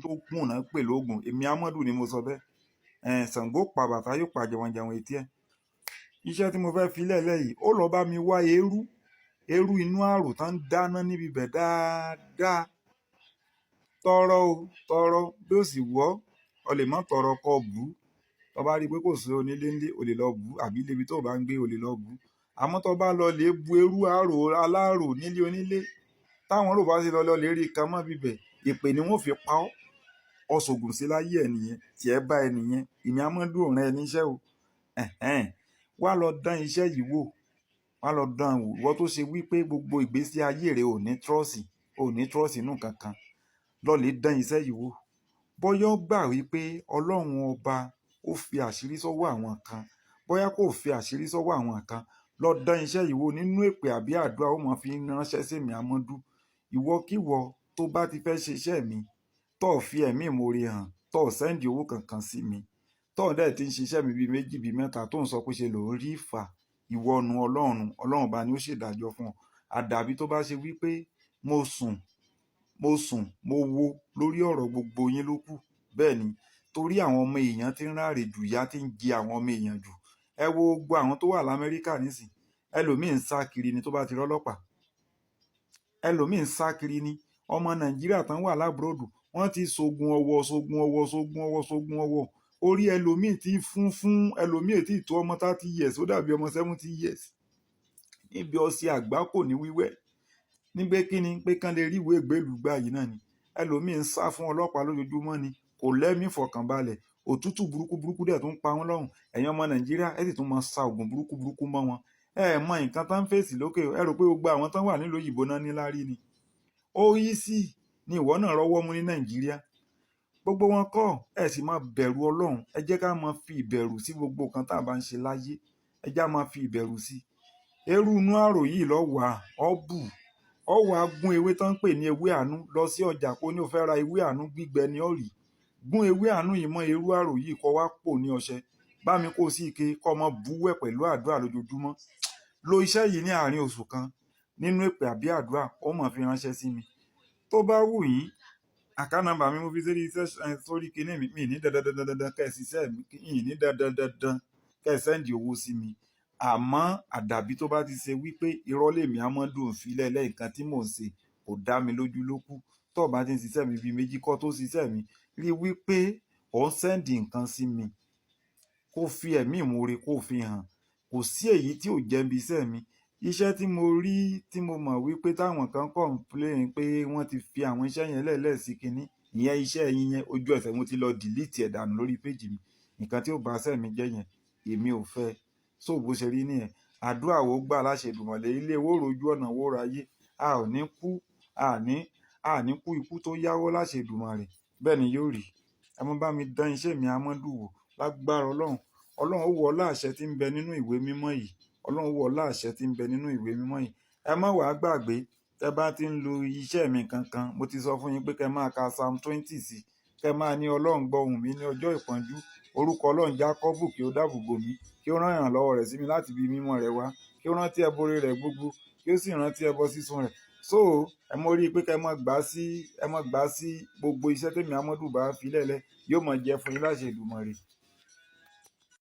tó kùn náà pè lóògùn, èmi Amadu ni mo sọ bẹ́ẹ̀. Ṣàngó pa bàtà yóò pa jẹ̀wọ̀njẹ̀wọ̀n etí ẹ̀. Iṣẹ́ tí mo fẹ́ fi lẹ́lẹ̀ yìí, ó lọ bá mi wá eérú inú àrò tán ń dáná níbi bẹ̀ dáadáa. Tọrọ o tọrọ bí ó sì wọ́ ọ lè má tọrọ kọ bù ú. Tó bá rí i pé kò sí onílé ńlé o lè lọ bù ú, àbí lébi tó bá ń gbé o lè lọ bù ú. Àmọ́ tó bá lọ lè bu eérú àrò alárò nílé onílé, táwọn rò bá ṣe lọ lè rí kan mọ́ bíbẹ̀, èpè ni wọ́n fi pa ọ́. Ọ̀ṣọ̀gùn sí láyé ẹ̀ nìyẹn, tí ẹ bá ẹ nìyẹn, èmi Amadu ò rán ẹ níṣẹ́ o. Wá lọ dán iṣẹ́ yìí wò, wá lọ dán wò. Ìwọ tó ṣe wípé gbogbo ìgbésí ayé rẹ ò ní trọ́ọ̀sì nù kankan, lọ lè dán iṣẹ́ yìí wò. Bóyá ó gbà wípé Ọlọ́run ọba ó fi àṣírí sọ́wọ́ àwọn kan, bóyá kò fi àṣírí sọ́wọ́ àwọn kan, lọ dán iṣẹ́ yìí wò. Nínú èpè àbí àdúrà ó mọ̀ fi ránṣẹ́ sí mi Amadu. Ìwọkíwọ tó bá ti fẹ́ ṣe iṣẹ́ mi, tó fi ẹ̀mí ìmoore hàn, tó sẹ́ndì owó kankan sí mi, tó dẹ̀ ti ń ṣiṣẹ́ mi bíi méjì bíi mẹ́ta tó ń sọ pé ṣe lòún rí ìfà, ìwọ́nu Ọlọ́run bá ní ó ṣèdájọ́ fún ọ. Àdàbí tó bá ṣe wípé mo sùn mo wo lórí ọ̀rọ̀ gbogbo yín ló kù. Bẹ́ẹ̀ ni, torí àwọn ọmọ èèyàn ti ń ráre jù, ìyà ti ń jẹ àwọn ọmọ èèyàn jù. Ẹ wo gbogbo àwọn tó wà l'Amẹ́ríkà nísìn, ẹlòmíín sá kiri ni tó bá ti rọ́lọ́pàá, ẹlòmíín sá kiri ni. Ọmọ Nàìjíríà tán wà lábúròdù, wọ́n ti ṣogun ọwọ́. Orí ẹlòmíín ti fún ẹlòmíín tí tó ọmọ 30 years ó dàbí ọmọ 70 years níbi ọsẹ àgbákò ní wíwẹ̀. Nígbé kíni pé kán lè rí ìwé ìgbélùú gbà yìí náà ni. Ẹlòmíín ń sá fún ọlọ́pàá lójoojúmọ́ ni, kò lẹ́mìí fọkànbalẹ̀. Òtútù burúkú dẹ̀ tún pa wọ́n lọ́rùn. Ẹ̀yin ọmọ Nàìjíríà ẹ sì tún máa sa oògùn burúkú mọ́ wọn. Ẹ mọ nǹkan tán fèsì lókè, ẹ rò pé gbogbo àwọn tán wà nílùú òyìnbó náà níláárí ni. Ó yí sí ni ìwọ náà rọ́wọ́ mú ní Nàìjíríà. Gbogbo wọn kọ́, ẹ sì máa bẹ̀rù Ọlọ́run. Ẹ jẹ́ ká máa fi ìbẹ̀rù sí gbogbo nǹkan tá a bá ń ṣe láyé. Ẹ já máa fi ìbẹ̀rù sí. Eérú inú àrò yìí lọ wà ọ́ bù. Ọ wà gún ewé tán ń pè ní ewé àánú lọ sí ọjà kó ní o fẹ́ ra ewé àánú gbígbẹ ní ọ̀rì. Gún ewé àánú yìí mọ́ eérú àrò yìí kó wá pò ní ọṣẹ. Bá mi kó sí ike kó mọ búwẹ̀ pẹ̀lú àdúrà lójoojúmọ́. Lo iṣẹ́ yìí ní àárín oṣù kan. Nínú èpè àbí àdúrà ó mọ̀ fi ránṣẹ́ sí mi. Tó bá wù yín, àkáǹtì nọ́mbà mi mo fi sórí kinní mi ní dandan kẹ́ ẹ ṣiṣẹ́ mi, ní dandan kẹ́ ẹ sẹ́ndì owó sí mi. Àmọ́ àdàbí tó bá ti ṣe wípé irọ́ lèmi Amadu ń fi lẹ́lẹ́ nǹkan tí mò ń ṣe kò dá mi lójú ló kù. Tó bá ti ń ṣiṣẹ́ mi bíi méjì kọ́ tó ṣiṣẹ́ mi, rí wípé ò ń sẹ́ndì nǹkan sí mi. Kó fi ẹ̀mí ìmoore kó fi hàn. Kò sí èyí tí ò jẹ́ ibi iṣẹ́ mi. Iṣẹ́ tí mo rí tí mo mọ̀ wípé táwọn kan complain pé wọ́n ti fi àwọn iṣẹ́ yẹn lẹ́lẹ̀ sí kinní, ìyẹn iṣẹ́ yín yẹn ojú ẹsẹ̀ mo ti lọ delete ẹ̀ dànù lórí péjì mi. Nǹkan tí ó bá ṣẹ́ mi jẹ́ yẹn, èmi ò fẹ́. So bó ṣe rí nìyẹn. Àdúrà wo gbà láṣẹ Èdùmàrè, ilé wo rojú ọ̀nà wo ráyé. A ò ní kú, a ní kú ikú tó yáwọ́ láṣẹ Èdùmàrè. Bẹ́ẹ̀ ni yóò rí. Ẹ mọ bá mi dán iṣẹ́ mi Amadu wò lágbára Ọlọ́run. Ọlọ́run ó wọ ọlá àṣẹ tí ń bẹ nínú ìwé mímọ́ yìí. Ọlọ́run wọ ọlá àṣẹ tí ń bẹ nínú ìwé mímọ́ yìí. Ẹ má wàá gbàgbé, tẹ́ bá ti ń lo iṣẹ́ mi kankan, mo ti sọ fún yín pé kẹ́ máa ka Psalm 20 sí. Kẹ́ máa ní Ọlọ́run gbọ́ ohùn mi ní ọjọ́ ìpọ́njú. Orúkọ Ọlọ́run Jákọ́bù kí ó dáàbò bò mí, kí ó rán ìrànlọ́wọ́ rẹ̀ sí mi láti ibi mímọ́ rẹ̀ wá, kí ó rántí ẹbọ oore rẹ̀ gbogbo, kí ó sì rántí ẹbọ sísun rẹ̀. So ẹ mọ rí i pé kẹ́ máa gbà sí gbogbo iṣẹ́ tèmi Amadu bá fi lẹ́lẹ̀ yóò máa jẹ́ fún yín láṣẹ Èdùmàrè.